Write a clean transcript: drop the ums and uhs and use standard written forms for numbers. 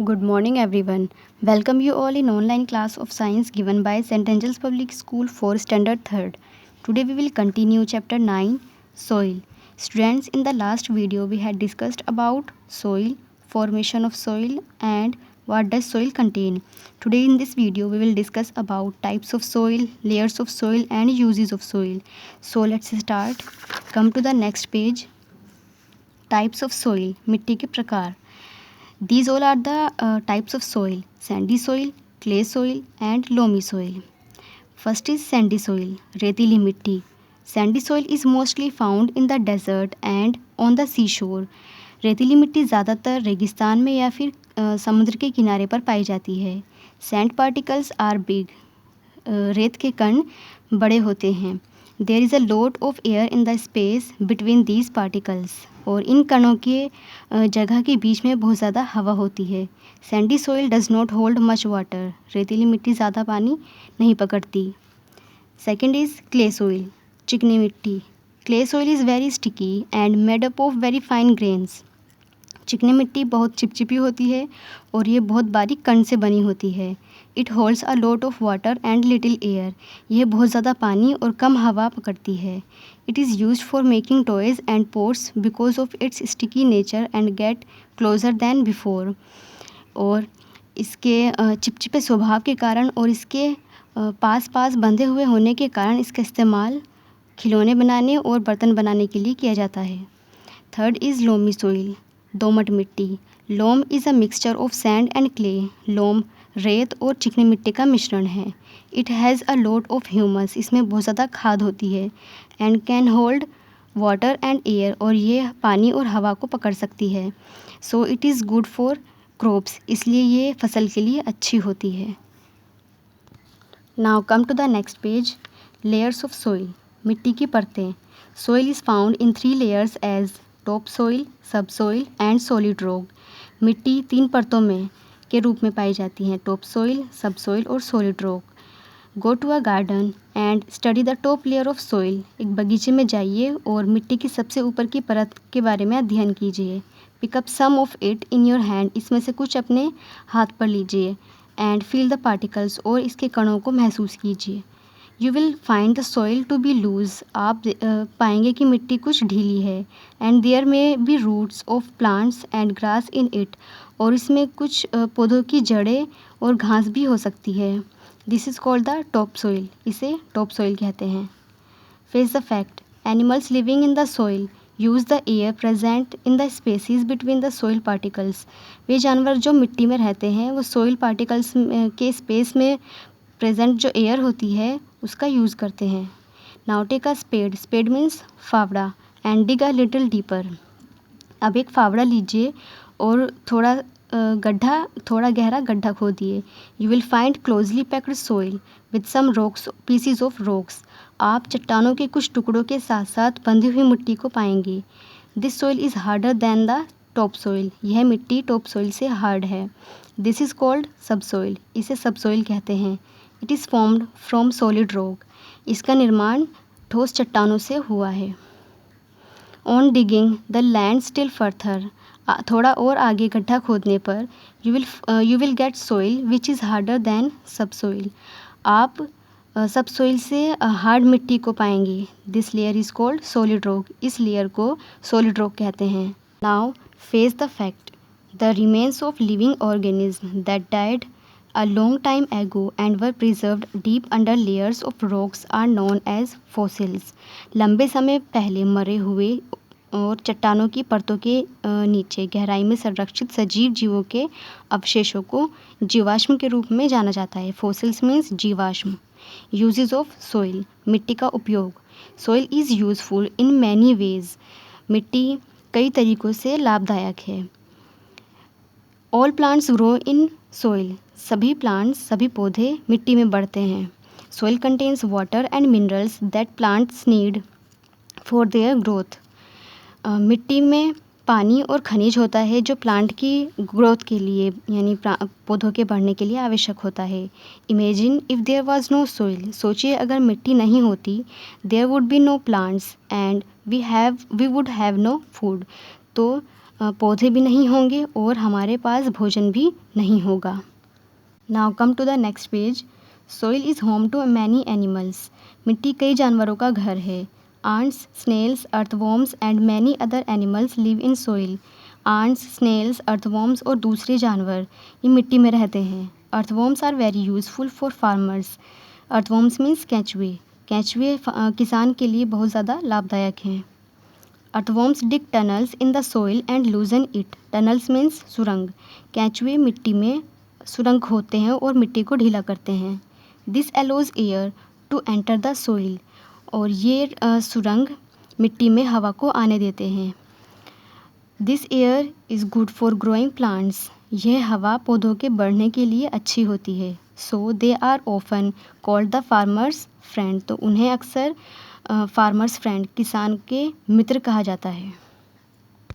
Good morning, everyone. Welcome you all in online class of science given by St. Angel's Public School for Standard 3rd. Today we will continue chapter 9, Soil. Students, in the last video we had discussed about soil, formation of soil and what does soil contain. Today in this video we will discuss about types of soil, layers of soil and uses of soil. So let's start. Come to the next page. Types of soil, मिट्टी के प्रकार. These all are the types of soil: sandy soil, clay soil and loamy soil. First is sandy soil, रेतीली मिट्टी. Sandy soil is mostly found in the desert and on the seashore. रेतीली मिट्टी ज़्यादातर रेगिस्तान में या फिर समुद्र के किनारे पर पाई जाती है. Sand particles are big. रेत के कण बड़े होते हैं. There is a lot of air in the space between these particles. और इन कणों के जगह के बीच में बहुत ज़्यादा हवा होती है. Sandy soil does not hold much water. रेतीली मिट्टी ज़्यादा पानी नहीं पकड़ती. सेकेंड इज़ क्ले सोइल, चिकनी मिट्टी. Clay soil is very sticky and made up of very fine grains. चिकनी मिट्टी बहुत चिपचिपी होती है और ये बहुत बारीक कण से बनी होती है. It holds a lot of water and little air. यह बहुत ज़्यादा पानी और कम हवा पकड़ती है. It is used for making toys and pots because of its sticky nature and get closer than before. और इसके चिपचिपे स्वभाव के कारण और इसके पास पास बंधे हुए होने के कारण इसका इस्तेमाल खिलौने बनाने और बर्तन बनाने के लिए किया जाता है. थर्ड इज़ लोमी सोइल, दोमट मिट्टी. Loam is a mixture of sand and clay. Loam रेत और चिकनी मिट्टी का मिश्रण है. It has a lot of humus. इसमें बहुत ज़्यादा खाद होती है. And can hold water and air. और ये पानी और हवा को पकड़ सकती है. So it is good for crops. इसलिए ये फसल के लिए अच्छी होती है. Now come to the next page. Layers of soil, मिट्टी की परतें. Soil is found in 3 layers as topsoil, subsoil and solid rock. मिट्टी 3 परतों में के रूप में पाई जाती हैं: टॉप सोइल, सब सोइल और solid rock. Go to a garden and study the top layer of soil. एक बगीचे में जाइए और मिट्टी की सबसे ऊपर की परत के बारे में अध्ययन कीजिए. Pick up some of it in your hand. इसमें से कुछ अपने हाथ पर लीजिए. And feel the particles. और इसके कणों को महसूस कीजिए. You will find the soil to be loose. आप पाएंगे कि मिट्टी कुछ ढीली है. And there may be roots of plants and grass in it. और इसमें कुछ पौधों की जड़ें और घास भी हो सकती है. This is called the top soil. इसे टॉप सोइल कहते हैं. Face the fact. Animals living in the soil use the air present in the spaces between the soil particles. वे जानवर जो मिट्टी में रहते हैं वो सोइल पार्टिकल्स के स्पेस में प्रेजेंट जो एयर होती है उसका यूज़ करते हैं. Now take a spade. Spade means फावड़ा. And dig a little deeper. अब एक फावड़ा लीजिए और थोड़ा गहरा गड्ढा खोदिए. You will find closely packed soil with some rocks, pieces of rocks. आप चट्टानों के कुछ टुकड़ों के साथ साथ बंधी हुई मिट्टी को पाएंगे. This soil is harder than the top soil. यह मिट्टी टॉप सोइल से हार्ड है. This is called subsoil. इसे सब सोइल कहते हैं. It is formed from solid rock. इसका निर्माण ठोस चट्टानों से हुआ है. On digging the land still further. थोड़ा और आगे गड्ढा खोदने पर you will get soil which is harder than subsoil. आप सब सोइल से हार्ड मिट्टी को पाएंगे. This layer is called solid rock. इस लेयर को सॉलिड रॉक कहते हैं. Now face the fact. The remains of living organism that died a long time ago and were preserved deep under layers of rocks are known as fossils. लंबे समय पहले मरे हुए और चट्टानों की परतों के नीचे गहराई में संरक्षित सजीव जीवों के अवशेषों को जीवाश्म के रूप में जाना जाता है. फोसिल्स मीन्स जीवाश्म. यूजेस ऑफ सोइल, मिट्टी का उपयोग. Soil is useful in many ways. मिट्टी कई तरीक़ों से लाभदायक है. All plants grow in soil. सभी प्लांट्स, सभी पौधे मिट्टी में बढ़ते हैं. Soil contains water and minerals that plants need for their growth. मिट्टी में पानी और खनिज होता है जो प्लांट की ग्रोथ के लिए यानी पौधों के बढ़ने के लिए आवश्यक होता है. Imagine if there was no soil. सोचिए अगर मिट्टी नहीं होती. There would be no plants and we would have no food. तो पौधे भी नहीं होंगे और हमारे पास भोजन भी नहीं होगा। Now come to the next page. Soil is home to many animals. मिट्टी कई जानवरों का घर है। Ants, snails, earthworms and many other animals live in soil. Ants, snails, earthworms और दूसरे जानवर ये मिट्टी में रहते हैं। Earthworms are very useful for farmers. Earthworms means केंचुए। केंचुए किसान के लिए बहुत ज़्यादा लाभदायक हैं। Earthworms dig tunnels in the soil and loosen it. Tunnels means सुरंग। केंचुए मिट्टी में सुरंग खोदते हैं और मिट्टी को ढीला करते हैं। This allows air to enter the soil. और ये सुरंग मिट्टी में हवा को आने देते हैं। This air is good for growing plants. यह हवा पौधों के बढ़ने के लिए अच्छी होती है। So they are often called the farmers friend. तो उन्हें अक्सर फार्मर्स फ्रेंड किसान के मित्र कहा जाता है।